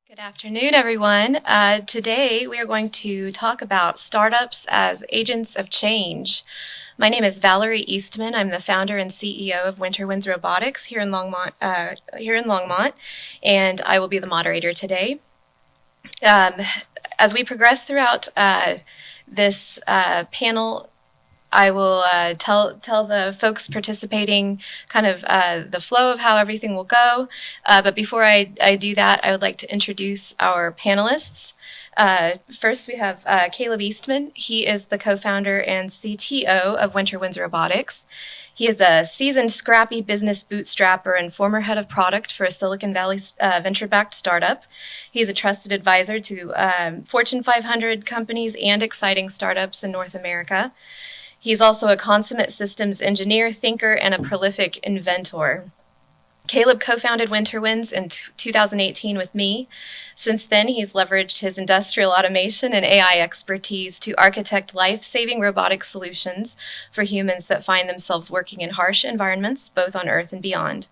Good afternoon, everyone. Today we are going to talk about startups as agents of change. My name is Valerie Eastman. I'm the founder and CEO of WinterWinds Robotics here in Longmont, and I will be the moderator today. As we progress throughout this panel, I will tell the folks participating kind of the flow of how everything will go. But before I do that, I would like to introduce our panelists. First, we have Caleb Eastman. He is the co-founder and CTO of WinterWinds Robotics. He is a seasoned, scrappy business bootstrapper and former head of product for a Silicon Valley venture-backed startup. He's a trusted advisor to Fortune 500 companies and exciting startups in North America. He's also a consummate systems engineer, thinker, and a prolific inventor. Caleb co-founded WinterWinds in 2018 with me. Since then, he's leveraged his industrial automation and AI expertise to architect life-saving robotic solutions for humans that find themselves working in harsh environments, both on Earth and beyond.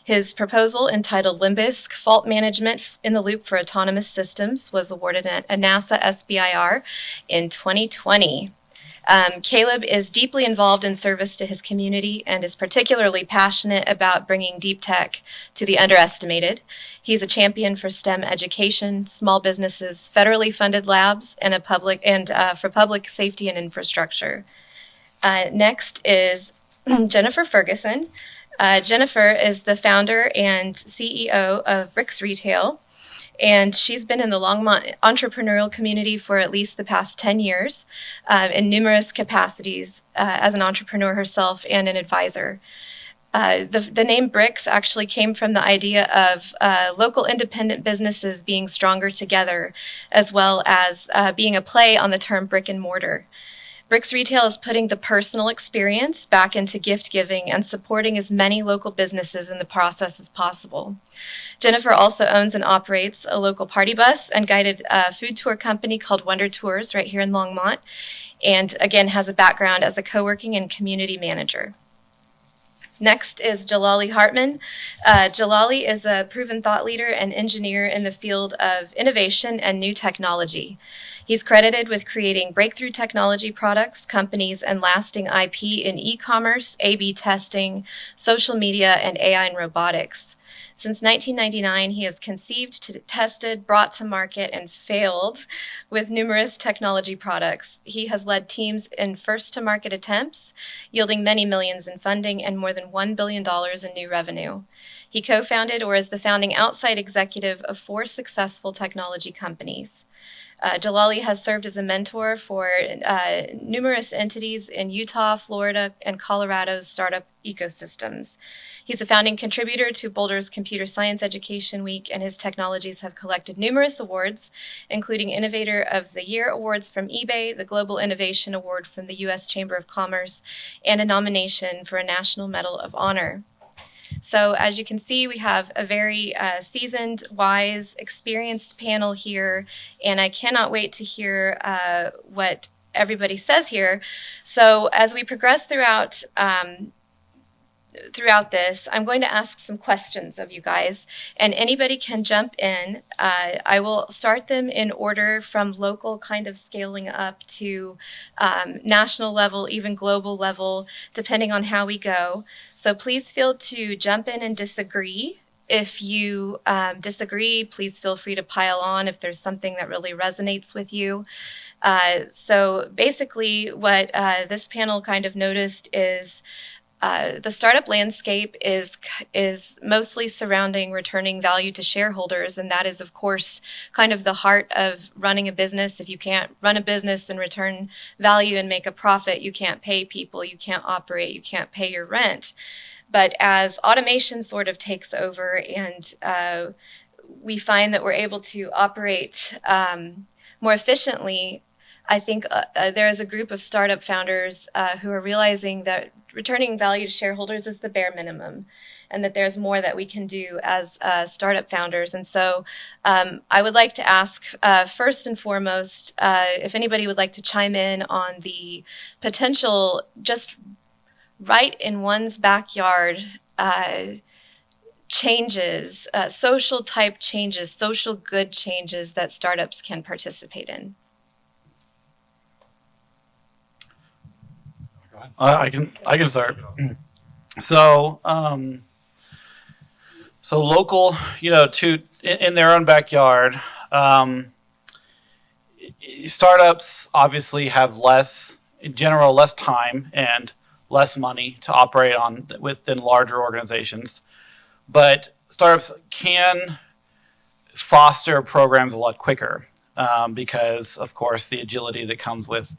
His proposal, entitled Limbisk, Fault Management in the Loop for Autonomous Systems, was awarded a NASA SBIR in 2020. Caleb is deeply involved in service to his community and is particularly passionate about bringing deep tech to the underestimated. He's a champion for STEM education, small businesses, federally funded labs, and for public safety and infrastructure. Next is Jennifer Ferguson. Jennifer is the founder and CEO of Bricks Retail. And she's been in the Longmont entrepreneurial community for at least the past 10 years in numerous capacities as an entrepreneur herself and an advisor. The name Bricks actually came from the idea of local independent businesses being stronger together, as well as being a play on the term brick and mortar. Bricks Retail is putting the personal experience back into gift giving and supporting as many local businesses in the process as possible. Jennifer also owns and operates a local party bus and guided food tour company called Wonder Tours right here in Longmont, and again has a background as a co-working and community manager. Next is Jalali Hartman. Jalali is a proven thought leader and engineer in the field of innovation and new technology. He's credited with creating breakthrough technology products, companies, and lasting IP in e-commerce, A/B testing, social media, and AI and robotics. Since 1999, he has conceived, tested, brought to market, and failed with numerous technology products. He has led teams in first-to-market attempts, yielding many millions in funding and more than $1 billion in new revenue. He co-founded or is the founding outside executive of 4 successful technology companies. Jalali has served as a mentor for numerous entities in Utah, Florida, and Colorado's startup ecosystems. He's a founding contributor to Boulder's Computer Science Education Week, and his technologies have collected numerous awards, including Innovator of the Year awards from eBay, the Global Innovation Award from the U.S. Chamber of Commerce, and a nomination for a National Medal of Honor. So as you can see, we have a very seasoned, wise, experienced panel here, and I cannot wait to hear what everybody says here. So as we progress throughout this, I'm going to ask some questions of you guys, and anybody can jump in. I will start them in order from local, kind of scaling up to national level, even global level, depending on how we go. So please feel to jump in and disagree. If you disagree, please feel free to pile on if there's something that really resonates with you. So basically what this panel kind of noticed is the startup landscape is mostly surrounding returning value to shareholders, and that is, of course, kind of the heart of running a business. If you can't run a business and return value and make a profit, you can't pay people, you can't operate, you can't pay your rent. But as automation sort of takes over and we find that we're able to operate more efficiently, I think there is a group of startup founders who are realizing that returning value to shareholders is the bare minimum, and that there's more that we can do as startup founders. And so I would like to ask, first and foremost, if anybody would like to chime in on the potential, just right in one's backyard, changes, social type changes, social good changes that startups can participate in? I can start. So so local, in their own backyard. Startups obviously have in general, less time and less money to operate on within larger organizations. But startups can foster programs a lot quicker because, of course, the agility that comes with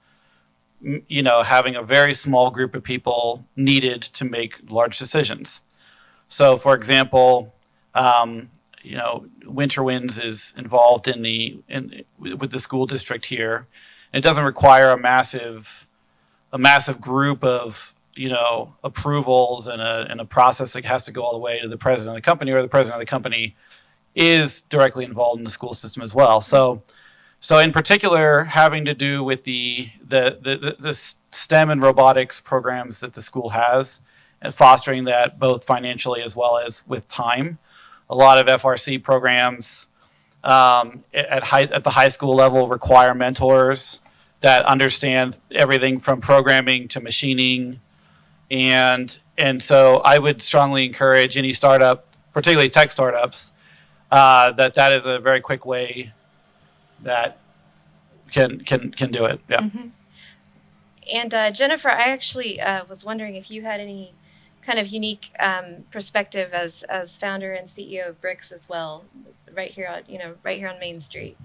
having a very small group of people needed to make large decisions. So, for example, WinterWinds is involved with the school district here. It doesn't require a massive group of approvals and a process that has to go all the way to the president of the company, or the president of the company is directly involved in the school system as well. So in particular, having to do with the STEM and robotics programs that the school has, and fostering that both financially as well as with time. A lot of FRC programs at the high school level require mentors that understand everything from programming to machining, and so I would strongly encourage any startup, particularly tech startups, that is a very quick way that can do it. Yeah. Mm-hmm. And Jennifer, I actually was wondering if you had any kind of unique perspective as founder and CEO of Bricks as well, right here on Main Street.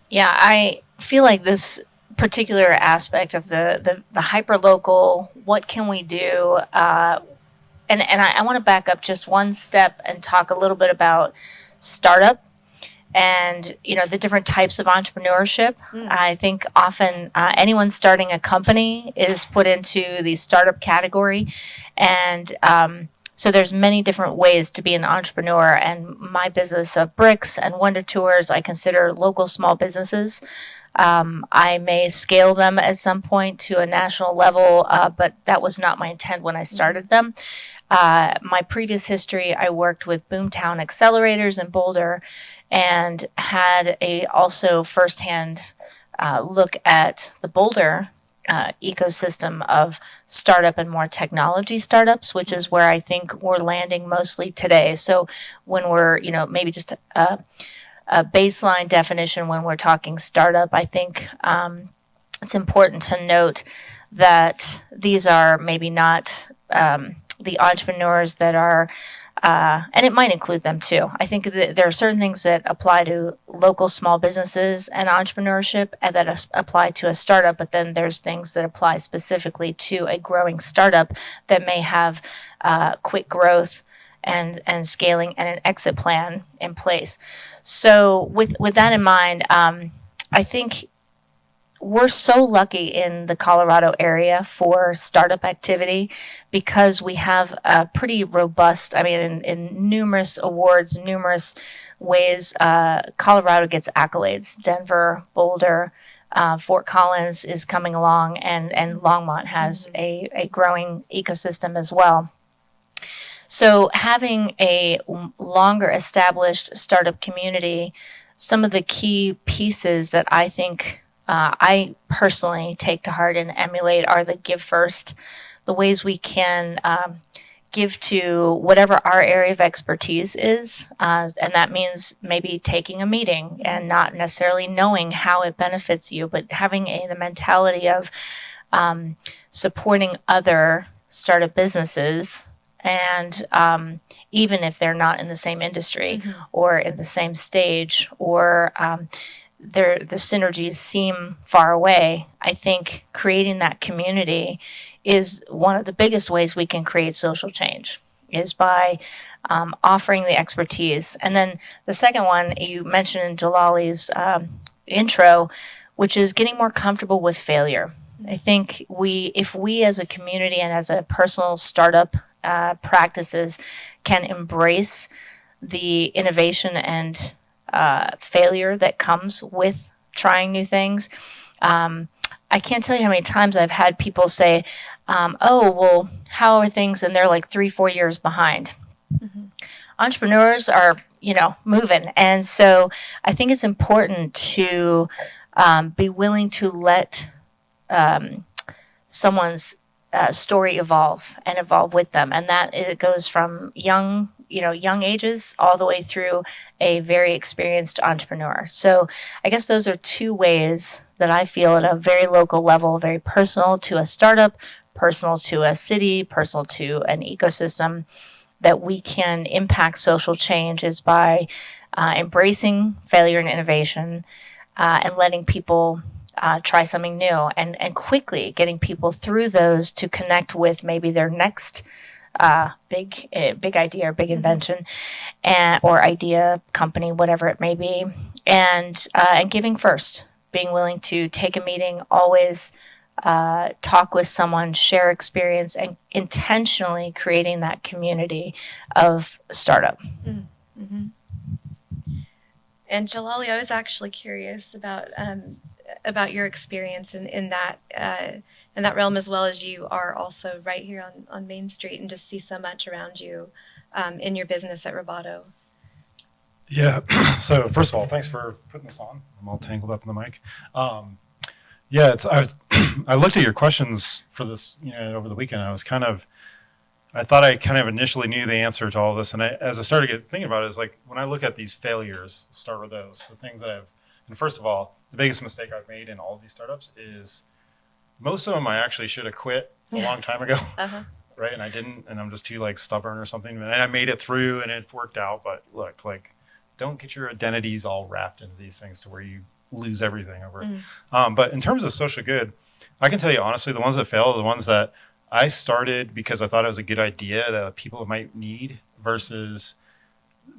Yeah, I feel like this particular aspect of the hyper local, what can we do? And I want to back up just one step and talk a little bit about startup and the different types of entrepreneurship. I think often anyone starting a company is put into the startup category, and so there's many different ways to be an entrepreneur. And my business of Bricks and Wonder Tours, I consider local small businesses. I may scale them at some point to a national level, but that was not my intent when I started them. My previous history, I worked with Boomtown Accelerators in Boulder, and had also firsthand look at the Boulder ecosystem of startup and more technology startups, which is where I think we're landing mostly today. So when we're, maybe just a baseline definition when we're talking startup, I think it's important to note that these are maybe not the entrepreneurs that are and it might include them too. I think that there are certain things that apply to local small businesses and entrepreneurship and that apply to a startup, but then there's things that apply specifically to a growing startup that may have quick growth and scaling and an exit plan in place. So with that in mind, I think we're so lucky in the Colorado area for startup activity because we have a pretty robust, in numerous awards, numerous ways, Colorado gets accolades. Denver, Boulder, Fort Collins is coming along, and Longmont has a growing ecosystem as well. So having a longer established startup community, some of the key pieces that I think I personally take to heart and emulate are the give first, the ways we can give to whatever our area of expertise is. And that means maybe taking a meeting and not necessarily knowing how it benefits you, but having the mentality of supporting other startup businesses. And even if they're not in the same industry or in the same stage or the synergies seem far away, I think creating that community is one of the biggest ways we can create social change, is by offering the expertise. And then the second one you mentioned in Jalali's intro, which is getting more comfortable with failure. I think if we as a community and as a personal startup practices can embrace the innovation and failure that comes with trying new things. I can't tell you how many times I've had people say, oh, well, how are things? And they're like 3-4 years behind. entrepreneurs are, moving. And so I think it's important to be willing to let someone's story evolve and evolve with them. And that it goes from young ages all the way through a very experienced entrepreneur. So I guess those are two ways that I feel at a very local level, very personal to a startup, personal to a city, personal to an ecosystem, that we can impact social change is by embracing failure and innovation and letting people try something new and quickly getting people through those to connect with maybe their next big idea or big invention or idea, company, whatever it may be, and giving first, being willing to take a meeting, always talk with someone, share experience, and intentionally creating that community of startup. Mm-hmm. And Jalali, I was actually curious about your experience in that realm, as well as you are also right here on Main Street and just see so much around you in your business at Robauto. Yeah. So first of all, thanks for putting this on. I'm all tangled up in the mic. Yeah, I looked at your questions for this, over the weekend. I thought I kind of initially knew the answer to all this. And as I started thinking about it, it's like when I look at these failures, start with those, the things that and first of all, the biggest mistake I've made in all of these startups is most of them I actually should have quit a long time ago. Uh-huh. Right. And I didn't, and I'm just too stubborn or something. And I made it through and it worked out. But look, don't get your identities all wrapped into these things to where you lose everything over it. But in terms of social good, I can tell you honestly, the ones that fail are the ones that I started because I thought it was a good idea that people might need versus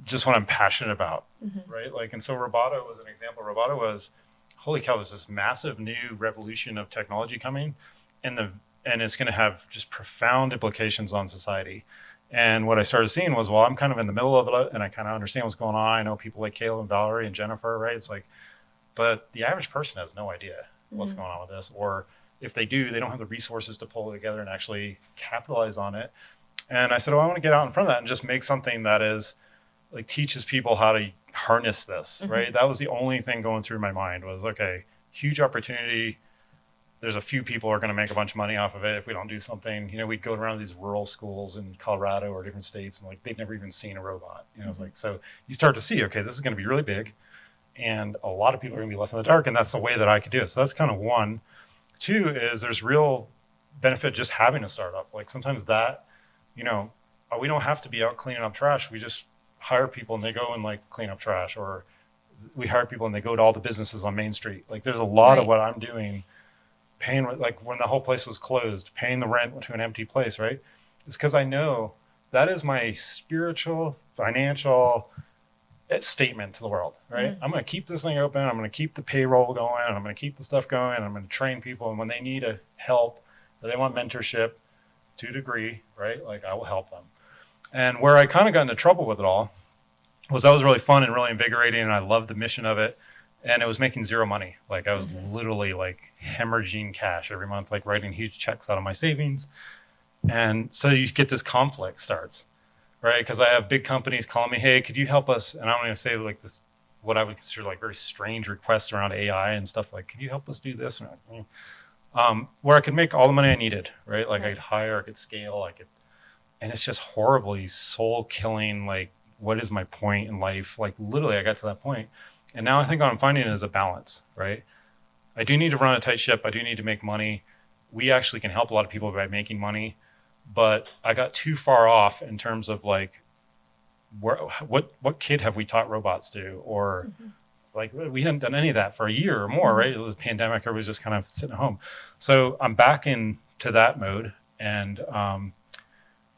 just what I'm passionate about, right? And so Robauto was an example. Robauto was, holy cow, there's this massive new revolution of technology coming, and it's going to have just profound implications on society. And what I started seeing was, well, I'm kind of in the middle of it, and I kind of understand what's going on. I know people like Caleb and Valerie and Jennifer, right? It's but the average person has no idea what's going on with this, or if they do, they don't have the resources to pull it together and actually capitalize on it. And I said, I want to get out in front of that and just make something that is teaches people how to harness this, right? That was the only thing going through my mind was, okay, huge opportunity. There's a few people who are going to make a bunch of money off of it if we don't do something. We'd go around these rural schools in Colorado or different states, and they've never even seen a robot. It's so you start to see, okay, this is going to be really big, and a lot of people are going to be left in the dark, and that's the way that I could do it. So that's kind of one. Two is there's real benefit just having a startup. Sometimes that, we don't have to be out cleaning up trash. We just hire people and they go and clean up trash, or we hire people and they go to all the businesses on Main Street. There's a lot of what I'm doing, paying when the whole place was closed, paying the rent to an empty place, right? It's because I know that is my spiritual, financial statement to the world, right? I'm going to keep this thing open. I'm going to keep the payroll going, and I'm going to keep the stuff going, and I'm going to train people. And when they need help or they want mentorship to a degree, right? I will help them. And where I kind of got into trouble with it all was that was really fun and really invigorating, and I loved the mission of it. And it was making zero money. I was literally hemorrhaging cash every month, writing huge checks out of my savings. And so you get this conflict starts, right? Because I have big companies calling me, hey, could you help us? And I'm going to say this, what I would consider very strange requests around AI and stuff could you help us do this? And where I could make all the money I needed, right? I could hire, I could scale, and it's just horribly soul killing. What is my point in life? Literally I got to that point. And now I think what I'm finding is a balance, right? I do need to run a tight ship. I do need to make money. We actually can help a lot of people by making money, but I got too far off in terms of what kid have we taught robots to, or we hadn't done any of that for a year or more, right? It was a pandemic. Everybody's just kind of sitting at home. So I'm back into that mode, and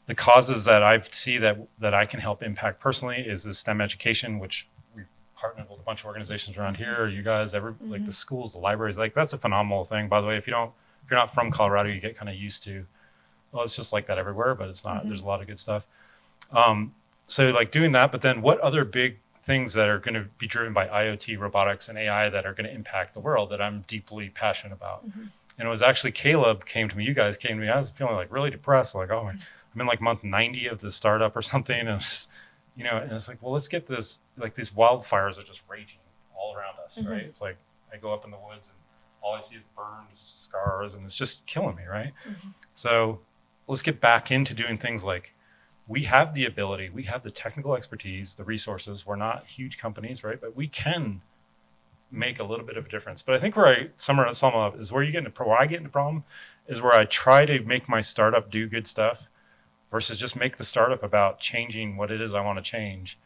the causes that I see that I can help impact personally is the STEM education, which we partnered with a bunch of organizations around here. You guys, the schools, the libraries, that's a phenomenal thing. By the way, if you're not from Colorado, you get kind of used to, well, it's just like that everywhere, but it's not. There's a lot of good stuff. So doing that, but then what other big things that are going to be driven by IoT, robotics, and AI that are going to impact the world that I'm deeply passionate about? And it was actually Caleb came to me. You guys came to me. I was feeling really depressed. I'm in month 90 of the startup or something. And and it's like, well, let's get this, like these wildfires are just raging all around us, right? It's like I go up in the woods and all I see is burns, scars, and it's just killing me, right? So let's get back into doing things like, we have the ability, we have the technical expertise, the resources. We're not huge companies, right? But we can make a little bit of a difference. But I think where I sum up is where where I get into problem is where I try to make my startup do good stuff versus just make the startup about changing what it is I want to change.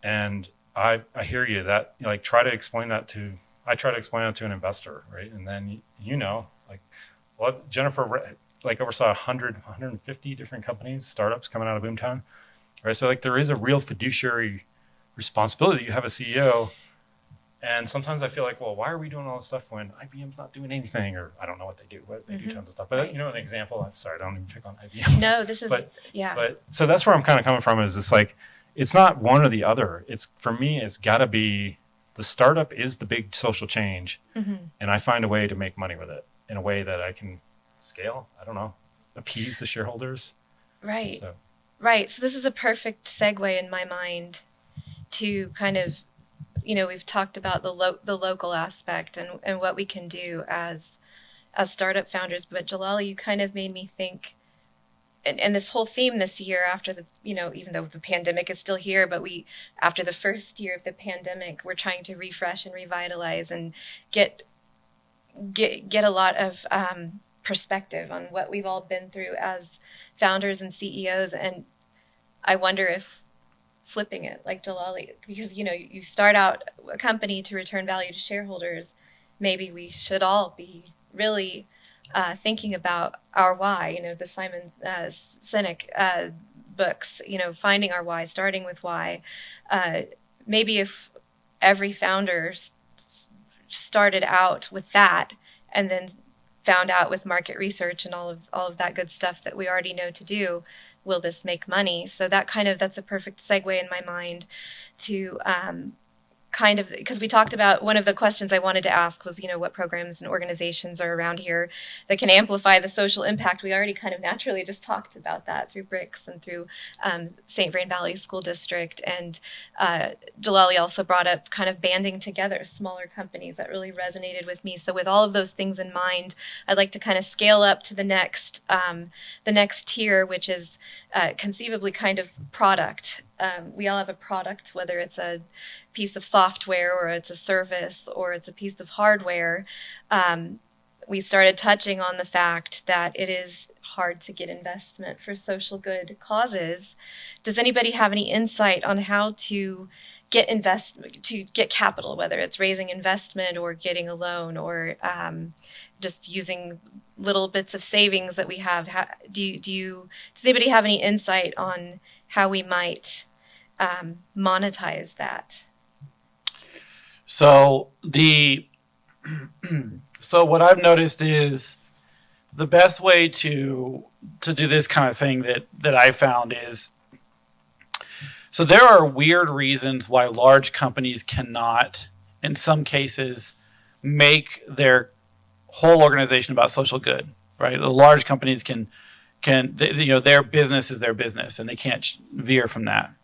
And I hear you that like I try to explain that to an investor, right? And then like what Jennifer like oversaw 150 different companies, startups coming out of Boomtown, right? So like there is a real fiduciary responsibility. You have a CEO, and sometimes I feel like, well, why are we doing all this stuff when IBM's not doing anything, or I don't know what they do, but they do tons of stuff. But an example, I'm sorry, I don't even pick on IBM. No, this is, But so that's where I'm kind of coming from is it's like, it's not one or the other. It's, for me, it's gotta be, the startup is the big social change, and I find a way to make money with it in a way that I can scale, I don't know, appease the shareholders. right. So. Right. So this is a perfect segue in my mind to kind of, we've talked about the local aspect and what we can do as startup founders. But Jalali, you kind of made me think, and this whole theme this year after the, even though the pandemic is still here, but after the first year of the pandemic, we're trying to refresh and revitalize and get a lot of perspective on what we've all been through as founders and CEOs. And I wonder if flipping it like Jalali, because you start out a company to return value to shareholders, maybe we should all be really thinking about our why, the Simon Sinek books, finding our why, starting with why. Maybe if every founder started out with that and then found out with market research and all of that good stuff that we already know to do, will this make money? So that's a perfect segue in my mind to because we talked about, one of the questions I wanted to ask was, what programs and organizations are around here that can amplify the social impact. We already kind of naturally just talked about that through BRICS and through St. Vrain Valley School District. And Jalali also brought up kind of banding together smaller companies. That really resonated with me. So with all of those things in mind, I'd like to kind of scale up to the next tier, which is conceivably kind of product. We all have a product, whether it's a piece of software or it's a service or it's a piece of hardware. We started touching on the fact that it is hard to get investment for social good causes. Does anybody have any insight on how to get capital, whether it's raising investment or getting a loan or just using little bits of savings that we have? Does anybody have any insight on how we might monetize that? So what I've noticed is the best way to do this kind of thing that I found is, so there are weird reasons why large companies cannot, in some cases, make their whole organization about social good, right? The large companies can their business is their business and they can't veer from that.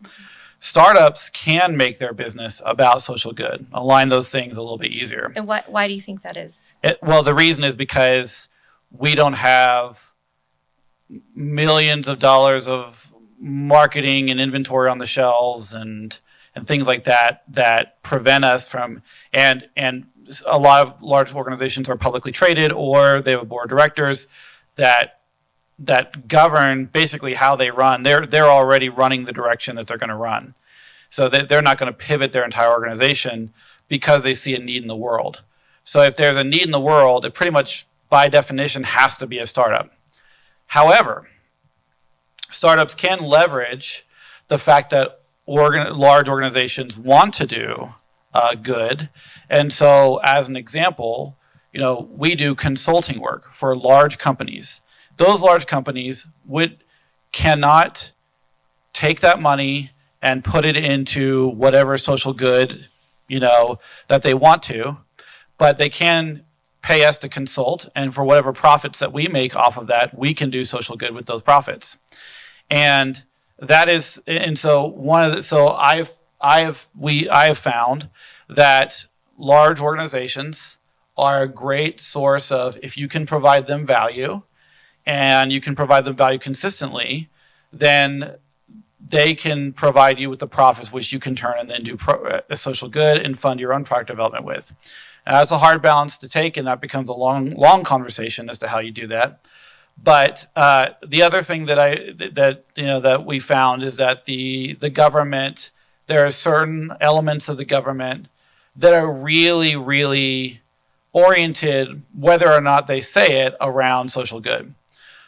Startups can make their business about social good, align those things a little bit easier. And why do you think that is? Well, the reason is because we don't have millions of dollars of marketing and inventory on the shelves and things like that prevent us from, and a lot of large organizations are publicly traded or they have a board of directors that govern basically how they run. They're already running the direction that they're going to run. So they're not going to pivot their entire organization because they see a need in the world. So if there's a need in the world, it pretty much by definition has to be a startup. However, startups can leverage the fact that large organizations want to do good. And so as an example, we do consulting work for large companies. Those large companies cannot take that money and put it into whatever social good, that they want to, but they can pay us to consult, and for whatever profits that we make off of that, we can do social good with those profits. And that is, and so one of the, so I have found that large organizations are a great source of, if you can provide them value and you can provide them value consistently, then they can provide you with the profits which you can turn and then do a social good and fund your own product development with. It's a hard balance to take, and that becomes a long conversation as to how you do that. But the other thing that we found is that the government, there are certain elements of the government that are really, really oriented, whether or not they say it, around social good.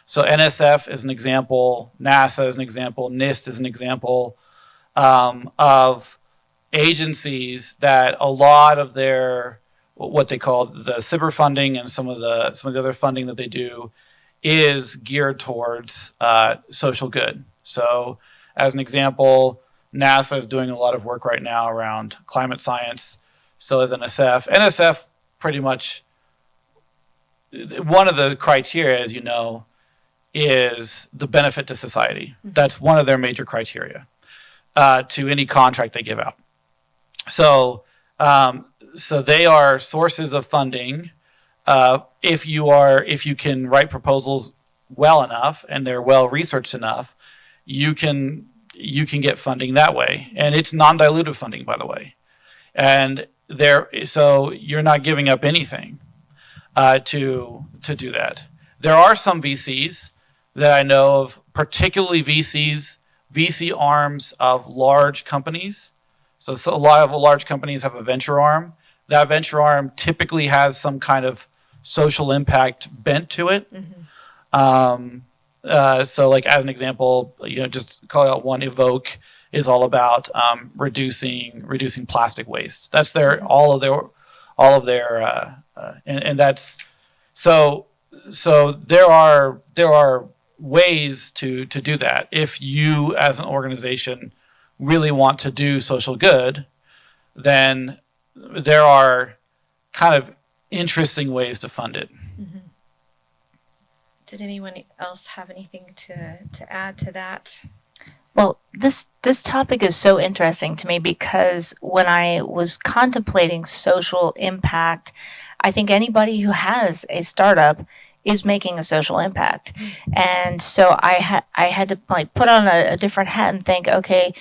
So NSF is an example, NASA is an example, NIST is an example of agencies that a lot of their, what they call the cyber funding and some of the other funding that they do is geared towards social good. So as an example, NASA is doing a lot of work right now around climate science. So is NSF. NSF pretty much, one of the criteria, as you know, is the benefit to society. That's one of their major criteria to any contract they give out. So, so they are sources of funding. If you can write proposals well enough and they're well researched enough, you can get funding that way, and it's non-dilutive funding, by the way. And so you're not giving up anything to do that. There are some VCs that I know of, particularly VC arms of large companies. So a lot of large companies have a venture arm. That venture arm typically has some kind of social impact bent to it. So like as an example, just call out one, Evoke is all about reducing plastic waste. That's all of their and that's so there are ways to do that. If you as an organization really want to do social good, then there are kind of interesting ways to fund it. Did anyone else have anything to add to that? Well, this topic is so interesting to me because when I was contemplating social impact, I think anybody who has a startup is making a social impact. And so I had to put on a different hat and think, okay,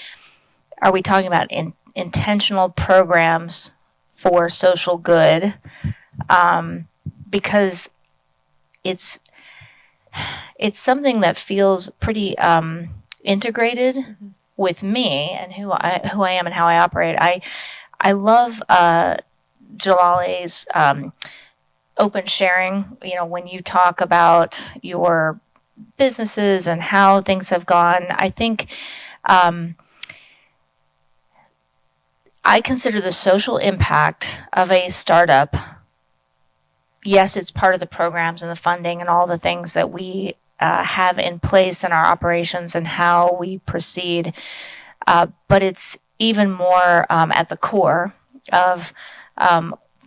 are we talking about intentional programs for social good? Because it's something that feels pretty integrated with me and who I am and how I operate. I love Jalali's open sharing. When you talk about your businesses and how things have gone, I think I consider the social impact of a startup. Yes, it's part of the programs and the funding and all the things that we have in place in our operations and how we proceed. But it's even more at the core of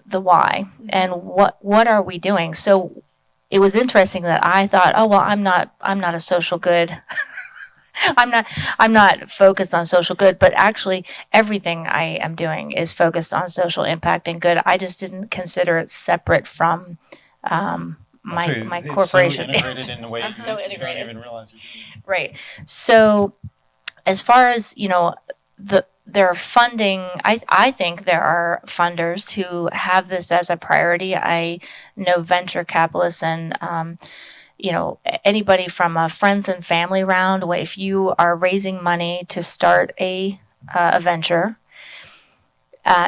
the why and what are we doing. So it was interesting that I thought, oh well, I'm not a social good. I'm not focused on social good, but actually everything I am doing is focused on social impact and good. I just didn't consider it separate from my corporation. It's so integrated in a way It's so integrated. You don't even realize you're doing it. Right. So as far as, there are funding, I think there are funders who have this as a priority. I know venture capitalists and, anybody from a friends and family round, if you are raising money to start a venture,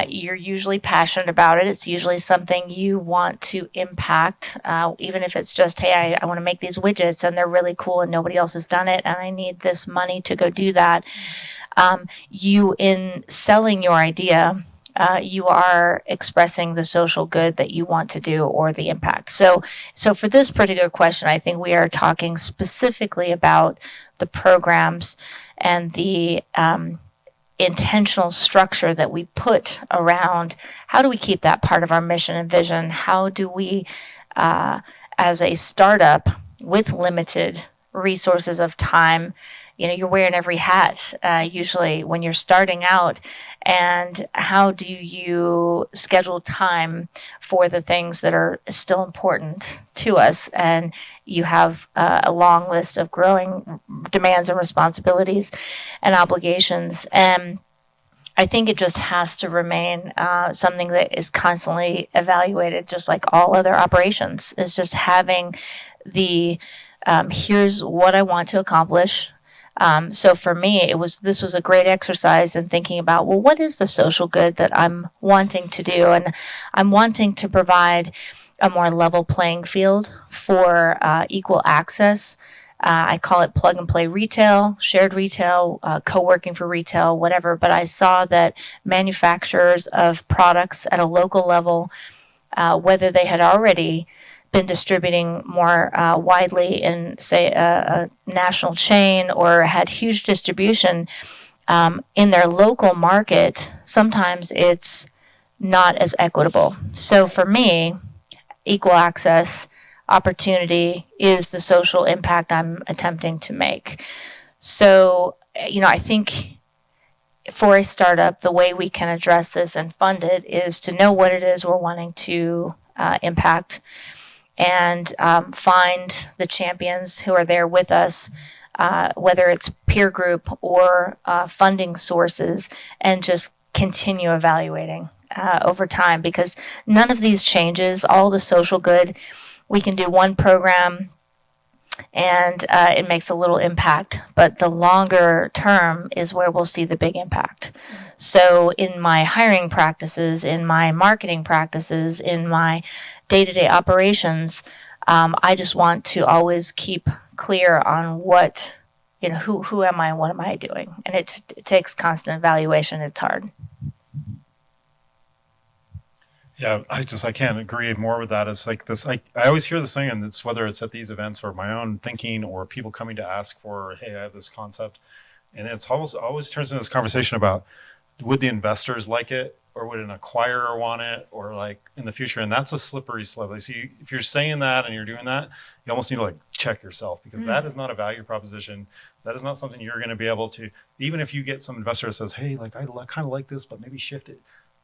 you're usually passionate about it. It's usually something you want to impact, even if it's just, hey, I want to make these widgets and they're really cool and nobody else has done it and I need this money to go do that. You, in selling your idea, you are expressing the social good that you want to do or the impact. So for this particular question, I think we are talking specifically about the programs and the intentional structure that we put around how do we keep that part of our mission and vision? How do we, as a startup with limited resources of time, you're wearing every hat usually when you're starting out. And how do you schedule time for the things that are still important to us? And you have a long list of growing demands and responsibilities and obligations. And I think it just has to remain something that is constantly evaluated, just like all other operations. Is just having the here's what I want to accomplish. So for me, this was a great exercise in thinking about, well, what is the social good that I'm wanting to do, and I'm wanting to provide a more level playing field for equal access. I call it plug and play retail, shared retail, co-working for retail, whatever. But I saw that manufacturers of products at a local level, whether they had already been distributing more widely in, say, a national chain or had huge distribution in their local market, sometimes it's not as equitable. So for me, equal access opportunity is the social impact I'm attempting to make. So, I think for a startup, the way we can address this and fund it is to know what it is we're wanting to impact, and find the champions who are there with us, whether it's peer group or funding sources, and just continue evaluating over time, because none of these changes, all the social good, we can do one program and it makes a little impact, but the longer term is where we'll see the big impact. So in my hiring practices, in my marketing practices, in my day-to-day operations, I just want to always keep clear on what, who am I and what am I doing? And it takes constant evaluation. It's hard. Yeah, I can't agree more with that. It's like this, I always hear this thing, and it's whether it's at these events or my own thinking or people coming to ask for, hey, I have this concept. And it's always turns into this conversation about, would the investors like it, or would an acquirer want it, or like in the future? And that's a slippery slope. Like, so if you're saying that and you're doing that, you almost need to check yourself, because that is not a value proposition. That is not something you're going to be able to, even if you get some investor that says, hey, I kind of like this, but maybe shift it.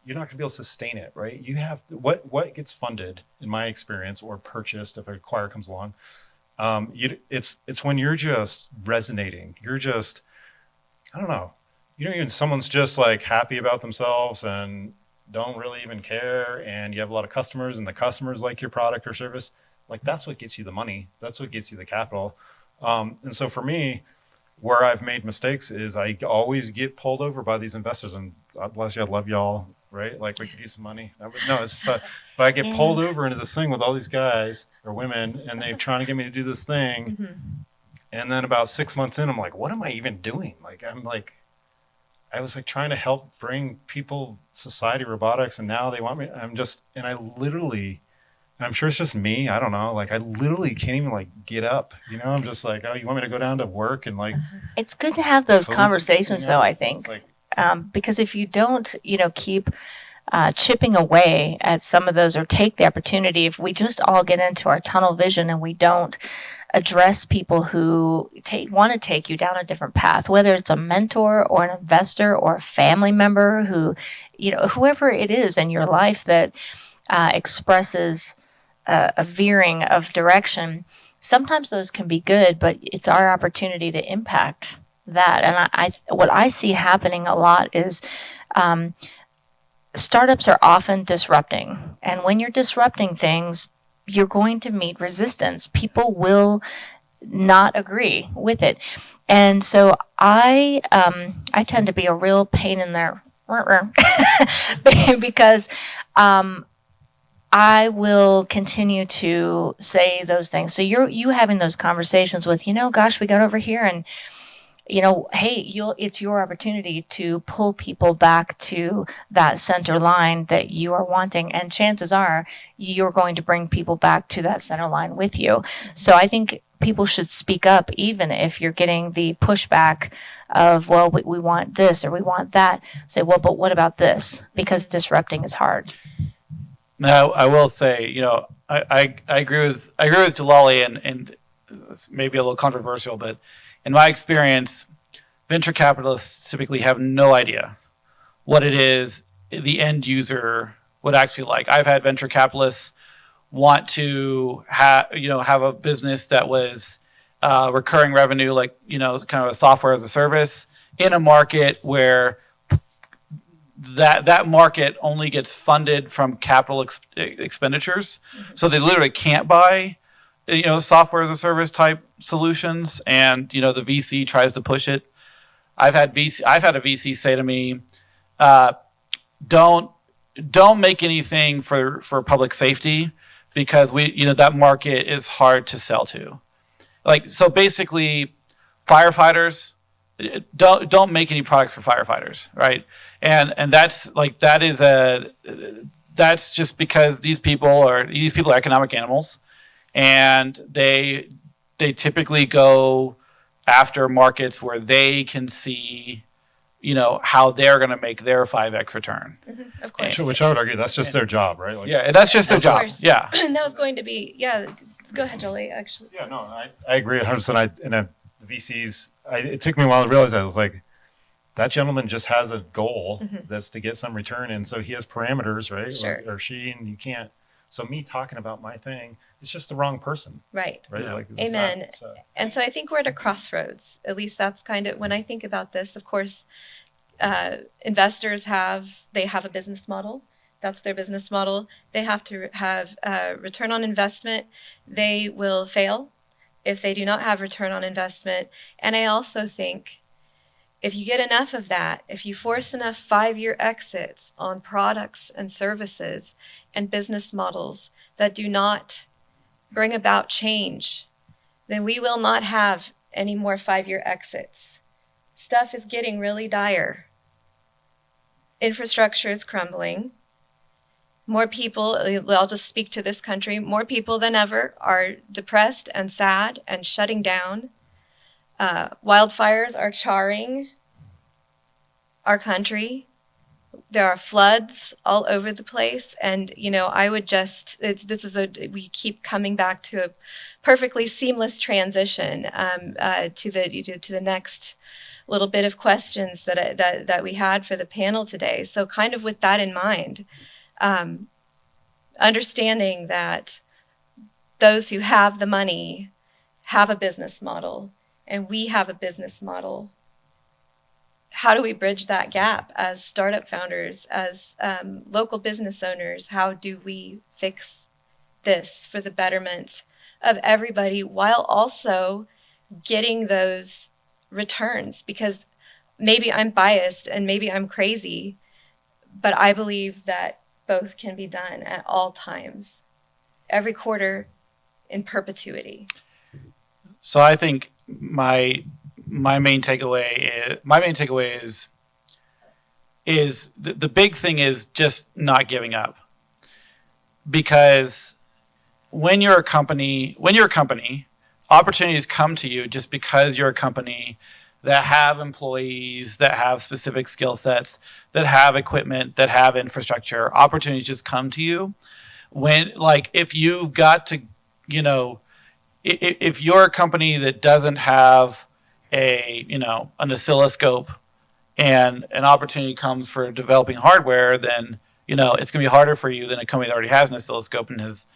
You're not going to be able to sustain it, right? You have what gets funded, in my experience, or purchased if an acquirer comes along. It's when you're just resonating. You're just, I don't know. Even someone's just happy about themselves and don't really even care, and you have a lot of customers, and the customers like your product or service. That's what gets you the money. That's what gets you the capital. And so for me, where I've made mistakes is I always get pulled over by these investors, and God bless you, I love y'all. Right? We could use some money. No, it's but I get pulled over into this thing with all these guys or women, and they're trying to get me to do this thing. Mm-hmm. And then about 6 months in, I'm like, what am I even doing? I was trying to help bring people society robotics, and now they want me. And I literally, and I'm sure it's just me. I don't know. I literally can't even get up. I'm just oh, you want me to go down to work and It's good to have those conversations, though. I think. Because if you don't, keep chipping away at some of those, or take the opportunity, if we just all get into our tunnel vision and we don't address people who want to take you down a different path, whether it's a mentor or an investor or a family member who, whoever it is in your life that expresses a veering of direction, sometimes those can be good, but it's our opportunity to impact that. And what I see happening a lot is startups are often disrupting. And when you're disrupting things, you're going to meet resistance. People will not agree with it. And so I tend to be a real pain in their because I will continue to say those things. So you having those conversations with, gosh, we got over here, and hey, it's your opportunity to pull people back to that center line that you are wanting. And chances are you're going to bring people back to that center line with you. So I think people should speak up, even if you're getting the pushback of, well, we want this or we want that. Say, well, but what about this? Because disrupting is hard. Now, I will say, I agree with Jalali, and it's maybe a little controversial, but in my experience, venture capitalists typically have no idea what it is the end user would actually like. I've had venture capitalists want to have a business that was recurring revenue, like kind of a software as a service, in a market where that market only gets funded from capital expenditures. So they literally can't buy software as a service type solutions, and the VC tries to push it. I've had a VC say to me, don't make anything for public safety, because that market is hard to sell to. So basically, firefighters, don't make any products for firefighters, right? And that's just because these people are economic animals, and they typically go after markets where they can see how they're going to make their 5x return. Of course. Which I would argue that's just their job, right? That's just their job. Course. Yeah. And that was going to be, go ahead, Jolie, actually. Yeah, no, I agree 100%. The VCs, it took me a while to realize that. I was like, that gentleman just has a goal that's to get some return, and so he has parameters, right? Sure. Or she, and you can't. So me talking about my thing, it's just the wrong person, Right. right? Yeah. It's Amen. not, so. And so I think we're at a crossroads. At least that's kind of when I think about this. Of course, investors have a business model. That's their business model. They have to have return on investment. They will fail if they do not have return on investment. And I also think if you get enough of that, if you force enough 5-year exits on products and services and business models that do not bring about change, then we will not have any more 5-year exits. Stuff is getting really dire. Infrastructure is crumbling. More people, I'll just speak to this country, more people than ever are depressed and sad and shutting down. Wildfires are charring our country. There are floods all over the place. And, I would we keep coming back to a perfectly seamless transition to the next little bit of questions that we had for the panel today. So kind of with that in mind, understanding that those who have the money have a business model, and we have a business model. How do we bridge that gap as startup founders, as local business owners? How do we fix this for the betterment of everybody while also getting those returns? Because maybe I'm biased and maybe I'm crazy, but I believe that both can be done at all times, every quarter, in perpetuity. So I think my main takeaway is the big thing is just not giving up. Because when you're a company, opportunities come to you just because you're a company that have employees, that have specific skill sets, that have equipment, that have infrastructure. Opportunities just come to you. If you've got to, if you're a company that doesn't have an oscilloscope, and an opportunity comes for developing hardware, then it's going to be harder for you than a company that already has an oscilloscope and has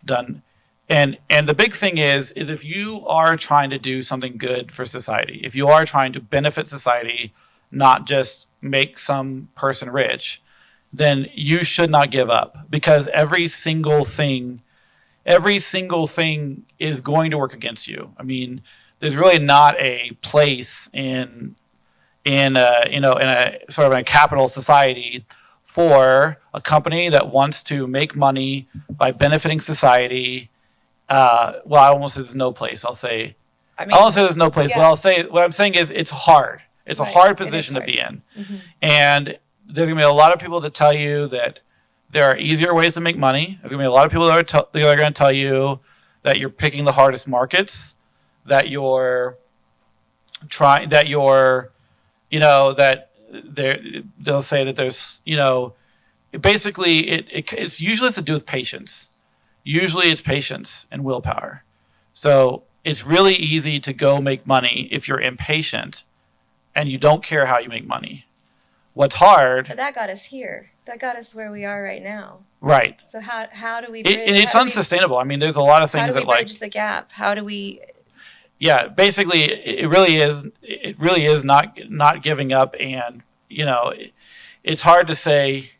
done. And the big thing is if you are trying to do something good for society, if you are trying to benefit society, not just make some person rich, then you should not give up, because every single thing is going to work against you. I mean, there's really not a place in a sort of a capital society for a company that wants to make money by benefiting society. I almost say there's no place. I won't say there's no place, but what I'm saying is it's hard. It's a hard position to be in. Mm-hmm. And there's going to be a lot of people that tell you that there are easier ways to make money. There's going to be a lot of people that are going to tell you that you're picking the hardest markets, that they'll say that there's, basically it's usually to do with patience. Usually it's patience and willpower. So it's really easy to go make money if you're impatient and you don't care how you make money. What's hard, But that got us here. That got us where we are right now. right? So how do we And it's unsustainable. I mean, there's a lot of how things do we that like, bridge the gap? How do we yeah, basically it really is not giving up. And, it's hard to say.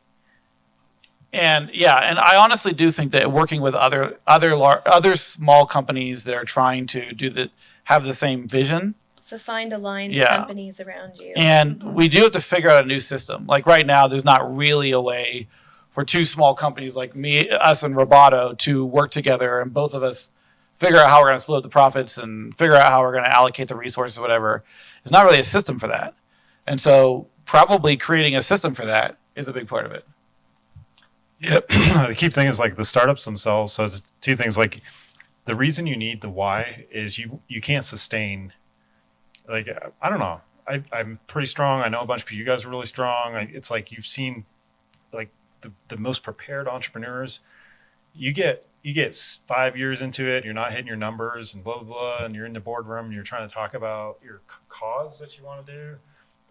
And yeah, and I honestly do think that working with other small companies that are trying to have the same vision. so find aligned Yeah. companies around you? And we do have to figure out a new system. Like right now, there's not really a way for two small companies like us and Roboto to work together and both of us figure out how we're going to split up the profits and figure out how we're going to allocate the resources, whatever. There's not really a system for that. And so probably creating a system for that is a big part of it. Yeah, the key thing is like the startups themselves. So it's two things. Like the reason you need the why is you can't sustain. Like I don't know. I'm pretty strong. I know a bunch of people. You guys are really strong. It's like you've seen like the most prepared entrepreneurs. You get 5 years into it. You're not hitting your numbers and blah blah blah. And you're in the boardroom and you're trying to talk about your cause that you want to do.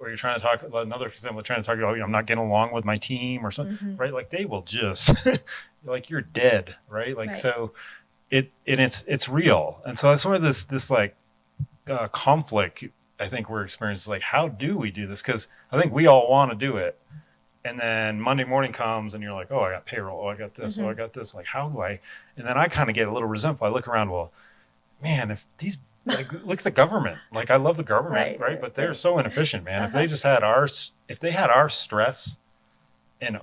Or you're trying to talk about another example, trying to talk about, I'm not getting along with my team or something, right? Like they will just, like you're dead, right? Like, so it's real. And so that's sort of this like conflict I think we're experiencing. Like, how do we do this? Because I think we all want to do it. And then Monday morning comes and you're like, oh, I got payroll. Oh, I got this. Oh, I got this. Like, how do I? And then I kind of get a little resentful. I look around, well, man, if these, like, look at the government. Like, I love the government, right? But they're so inefficient, man. If they just had if they had our stress and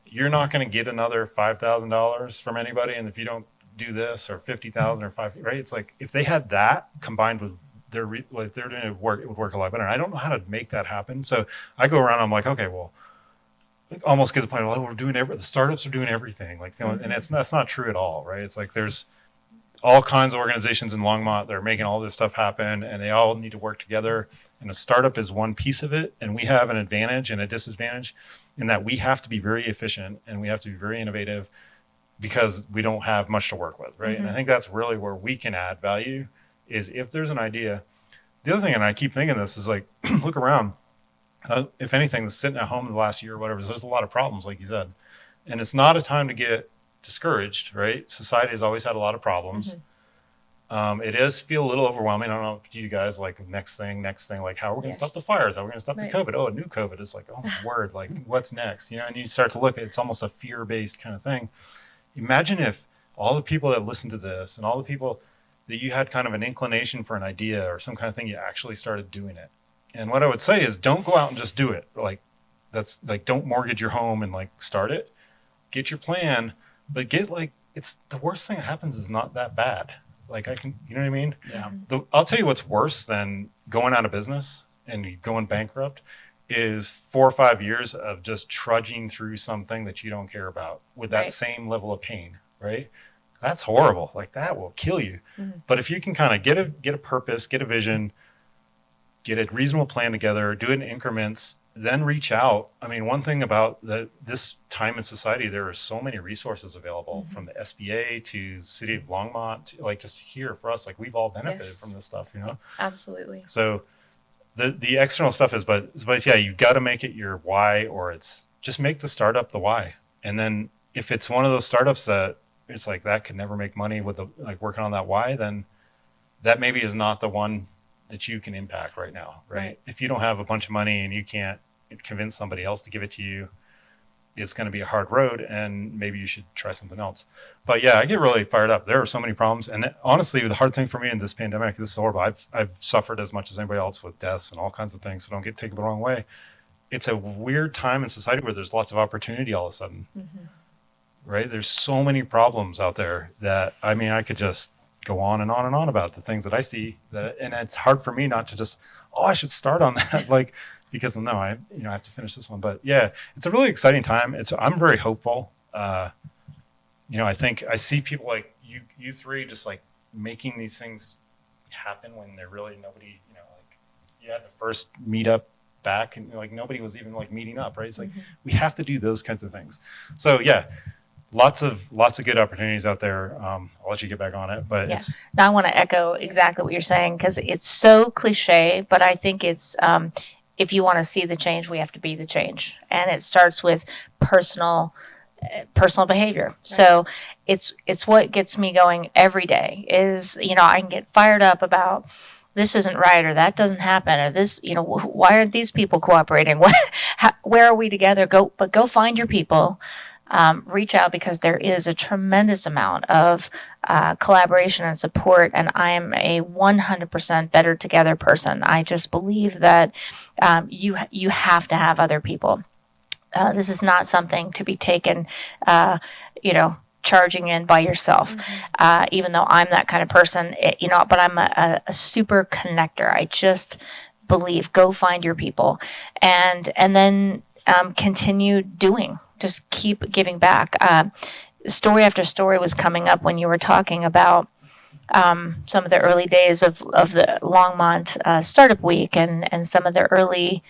you're not going to get another $5,000 from anybody. And if you don't do this or 50,000 or 5, right? It's like, if they had that combined with if they're doing it would work a lot better. And I don't know how to make that happen. So I go around, I'm like, okay, well, it almost gets the point, well, we're doing the startups are doing everything. Like, and that's not true at all, right? It's like, there's all kinds of organizations in Longmont that are making all this stuff happen and they all need to work together. And a startup is one piece of it. And we have an advantage and a disadvantage in that we have to be very efficient and we have to be very innovative because we don't have much to work with, right? And I think that's really where we can add value is if there's an idea. The other thing, and I keep thinking this, is like, look around. If anything, sitting at home the last year or whatever, there's a lot of problems, like you said. And it's not a time to get discouraged, right? Society has always had a lot of problems. It does feel a little overwhelming. I don't know if you guys like next thing, like how are we going to stop the fires? How are we going to stop the COVID? Oh, a new COVID. It's like, oh my word, like what's next? And you start to look at it's almost a fear-based kind of thing. Imagine if all the people that listen to this and all the people that you had kind of an inclination for an idea or some kind of thing, you actually started doing it. And what I would say is don't go out and just do it. Like that's like, don't mortgage your home and like start it, get your plan, but it's the worst thing that happens is not that bad. Like you know what I mean? Yeah. I'll tell you what's worse than going out of business and going bankrupt is 4 or 5 years of just trudging through something that you don't care about with that same level of pain, right? That's horrible. Like that will kill you. But if you can kind of get a purpose, get a vision, get a reasonable plan together, do it in increments, then reach out. I mean, one thing about this time in society, there are so many resources available from the SBA to the city of Longmont, like just here for us, like we've all benefited from this stuff, Absolutely. So the external stuff is, but yeah, you got to make it your why, or it's just make the startup the why. And then if it's one of those startups that it's like that could never make money with like working on that why, then that maybe is not the one that you can impact right now, right? If you don't have a bunch of money and you can't convince somebody else to give it to you, it's going to be a hard road and maybe you should try something else. But yeah, I get really fired up. There are so many problems. And honestly, the hard thing for me in this pandemic, this is horrible. I've suffered as much as anybody else with deaths and all kinds of things. So don't get taken the wrong way. It's a weird time in society where there's lots of opportunity all of a sudden, right? There's so many problems out there that, I mean, I could just go on and on and on about the things that I see and it's hard for me not to just, I should start on that. Like, because no, I have to finish this one, but yeah, it's a really exciting time. I'm very hopeful. I think I see people like you three just like making these things happen when they're really nobody, like you had the first meetup back and like nobody was even like meeting up, right? It's like, we have to do those kinds of things. So yeah, lots of good opportunities out there. I'll let you get back on it, but Yeah. it's Now I want to echo exactly what you're saying because it's so cliche, but I think it's if you want to see the change, we have to be the change, and it starts with personal behavior. So it's what gets me going every day. Is I can get fired up about this isn't right or that doesn't happen or this why aren't these people cooperating? Where are we together? Go find your people. Reach out because there is a tremendous amount of collaboration and support, and I am a 100% better together person. I just believe that you have to have other people. This is not something to be taken, charging in by yourself. Even though I'm that kind of person, but I'm a super connector. I just believe go find your people, and then continue doing. Just keep giving back. Story after story was coming up when you were talking about some of the early days of the Longmont Startup Week and some of the early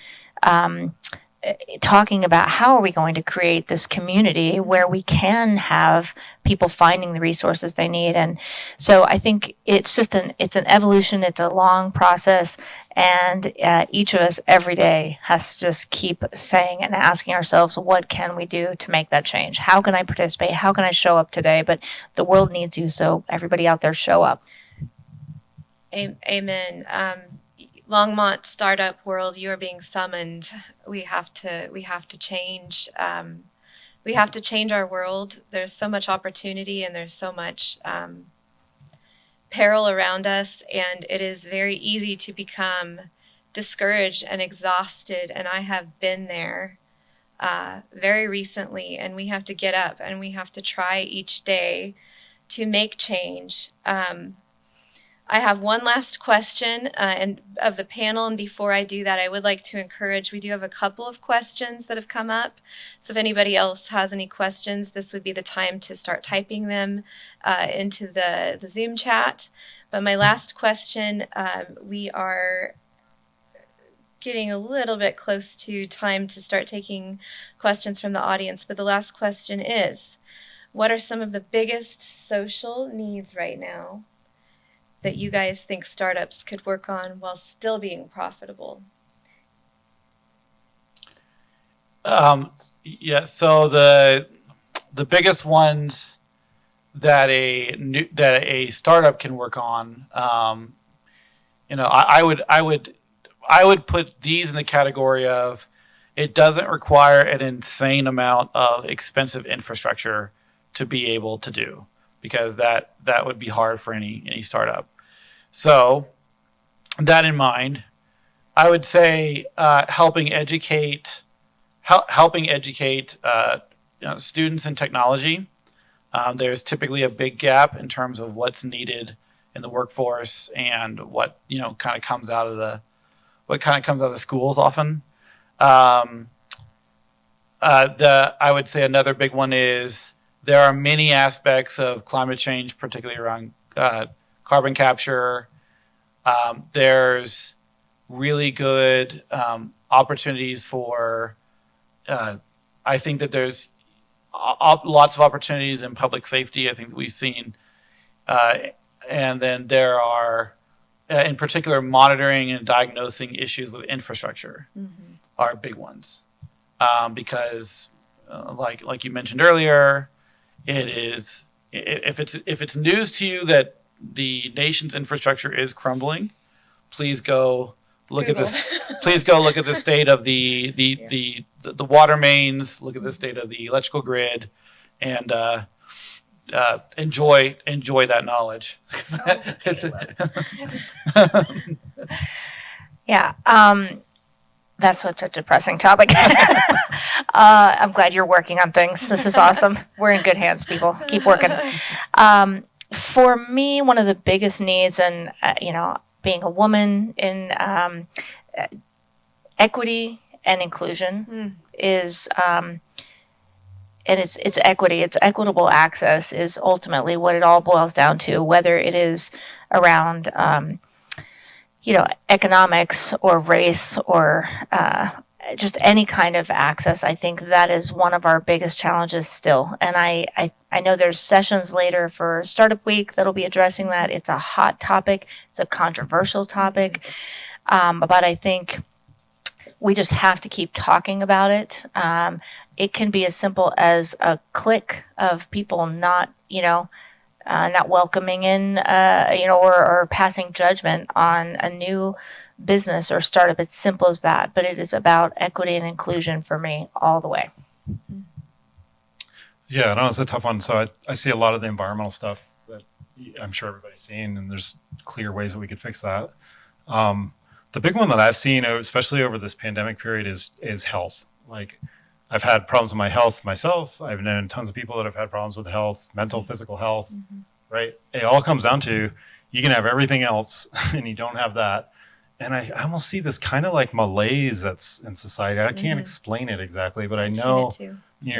talking about how are we going to create this community where we can have people finding the resources they need. And so I think it's just it's an evolution. It's a long process. And each of us every day has to just keep saying and asking ourselves, what can we do to make that change? How can I participate? How can I show up today? But the world needs you. So everybody out there, show up. Amen. Longmont startup world, you are being summoned. We have to change. We have to change our world. There's so much opportunity and there's so much peril around us, and it is very easy to become discouraged and exhausted. And I have been there very recently. And we have to get up and we have to try each day to make change. I have one last question and of the panel, and before I do that, I would like to encourage, we do have a couple of questions that have come up. So if anybody else has any questions, this would be the time to start typing them into the Zoom chat. But my last question, we are getting a little bit close to time to start taking questions from the audience. But the last question is, what are some of the biggest social needs right now that you guys think startups could work on while still being profitable? Yeah. So the biggest ones that a startup can work on, I would put these in the category of it doesn't require an insane amount of expensive infrastructure to be able to do, because that would be hard for any startup. So, that in mind, I would say helping educate students in technology. There's typically a big gap in terms of what's needed in the workforce and what kind of comes out of the schools often. I would say another big one is there are many aspects of climate change, particularly around carbon capture. There's really good opportunities for, I think that there's lots of opportunities in public safety. I think that we've seen, and then there are, in particular, monitoring and diagnosing issues with infrastructure are big ones, because, like you mentioned earlier, it is if it's news to you that the nation's infrastructure is crumbling, please go look at this. Please go look at the state of the water mains. Look at the state of the electrical grid, and enjoy that knowledge. Yeah. That's such a depressing topic. I'm glad you're working on things. This is awesome. We're in good hands, people. Keep working. For me, one of the biggest needs, and being a woman in equity and inclusion is, and it's equity. It's equitable access is ultimately what it all boils down to. Whether it is around economics or race or just any kind of access. I think that is one of our biggest challenges still. And I know there's sessions later for Startup Week that'll be addressing that. It's a hot topic. It's a controversial topic. But I think we just have to keep talking about it. It can be as simple as a clique of people not welcoming in, or passing judgment on a new business or startup. It's simple as that, but it is about equity and inclusion for me all the way. Yeah, no, it's a tough one. So I see a lot of the environmental stuff that I'm sure everybody's seen, and there's clear ways that we could fix that. The big one that I've seen, especially over this pandemic period, is health. Like, I've had problems with my health myself. I've known tons of people that have had problems with health, mental, physical health, right? It all comes down to you can have everything else and you don't have that. And I almost see this kind of like malaise that's in society. I can't explain it exactly, but I know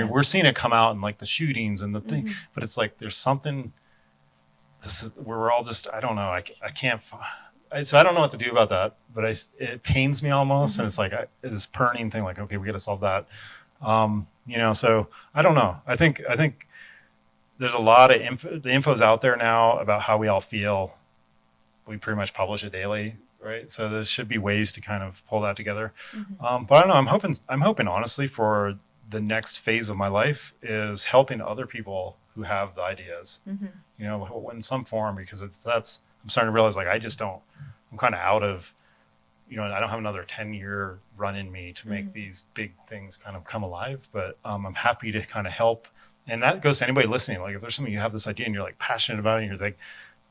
we're seeing it come out in like the shootings and the thing. But it's like there's something. We're all just, I don't know. I can't. So I don't know what to do about that. But it pains me almost, and it's like this burning thing. Like, okay, we got to solve that. So I don't know. I think there's a lot of info. The info's out there now about how we all feel. We pretty much publish it daily. Right. So there should be ways to kind of pull that together. But I don't know. I'm hoping honestly for the next phase of my life is helping other people who have the ideas, in some form, because I'm starting to realize like, I'm kind of out of, I don't have another 10-year run in me to make these big things kind of come alive, but I'm happy to kind of help. And that goes to anybody listening. Like if there's something you have this idea and you're like passionate about it and you're like,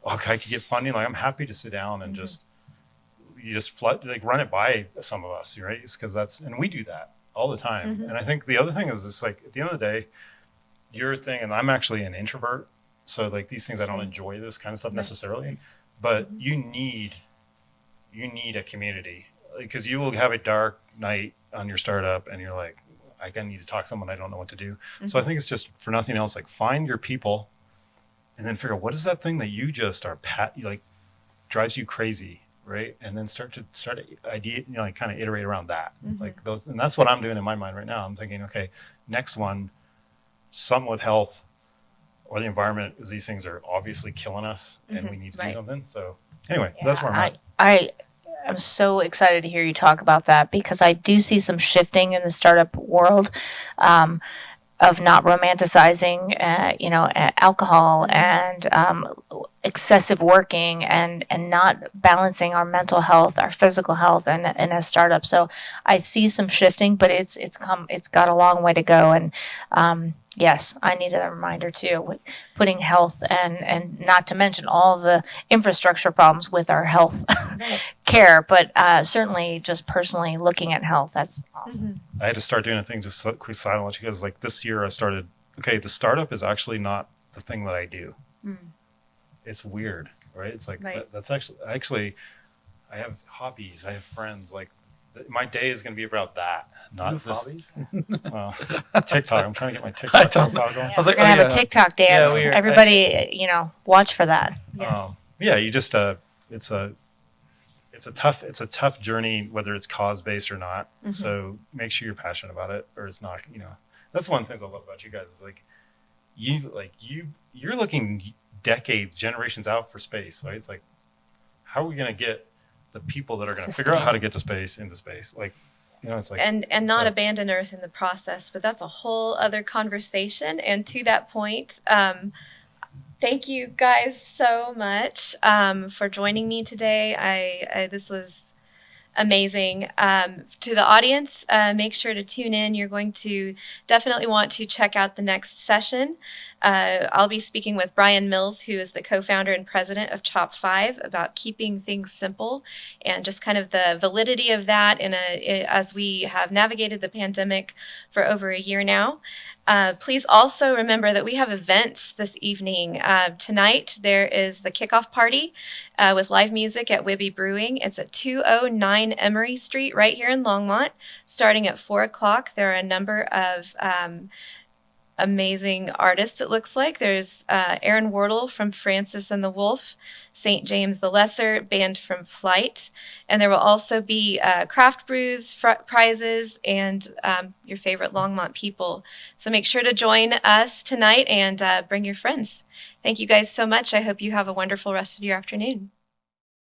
okay, I could get funding. Like I'm happy to sit down and you just run it by some of us, right? Because and we do that all the time. And I think the other thing is it's like at the end of the day, your thing, and I'm actually an introvert. So like these things, I don't enjoy this kind of stuff necessarily, but you need a community because you will have a dark night on your startup and you're like, I need to talk to someone. I don't know what to do. So I think it's just for nothing else, like find your people and then figure out what is that thing that you just are drives you crazy. Right. And then start idea, kind of iterate around that. Like those. And that's what I'm doing in my mind right now. I'm thinking, okay, next one, something with health or the environment, because these things are obviously killing us and we need to do something. So anyway, that's where I'm at. I'm so excited to hear you talk about that because I do see some shifting in the startup world. Of not romanticizing, alcohol and excessive working and not balancing our mental health, our physical health, and as startups. So I see some shifting, but it's got a long way to go. And yes, I needed a reminder too, with putting health and not to mention all the infrastructure problems with our health care, but certainly just personally looking at health, that's awesome. I had to start doing a thing, just a quick side note, because like this year I started, the startup is actually not the thing that I do. It's weird, right? It's like, that's actually, I have hobbies, I have friends, like my day is going to be about that, not this. Hobbies? Well, TikTok. I'm trying to get my TikTok profile going. I was like, we're going to have a TikTok dance. Everybody, watch for that. Yes. You just, it's a tough journey, whether it's cause-based or not. So make sure you're passionate about it, or it's not. That's one of the things I love about you guys is you're looking decades, generations out for space. Right? It's like, how are we going to get the people that are going to figure out how to get to space into space? Like, it's like and not abandon Earth in the process. But that's a whole other conversation. And to that point. Thank you guys so much for joining me today. This was amazing. To the audience, make sure to tune in. You're going to definitely want to check out the next session. I'll be speaking with Brian Mills, who is the co-founder and president of Chop 5, about keeping things simple and just kind of the validity of that as we have navigated the pandemic for over a year now. Please also remember that we have events this evening. Tonight, there is the kickoff party with live music at Wibby Brewing. It's at 209 Emory Street right here in Longmont, starting at 4 o'clock. There are a number of amazing artists, it looks like. There's Aaron Wardle from Francis and the Wolf, St. James the Lesser, band from Flight. And there will also be craft brews, prizes, and your favorite Longmont people. So make sure to join us tonight and bring your friends. Thank you guys so much. I hope you have a wonderful rest of your afternoon.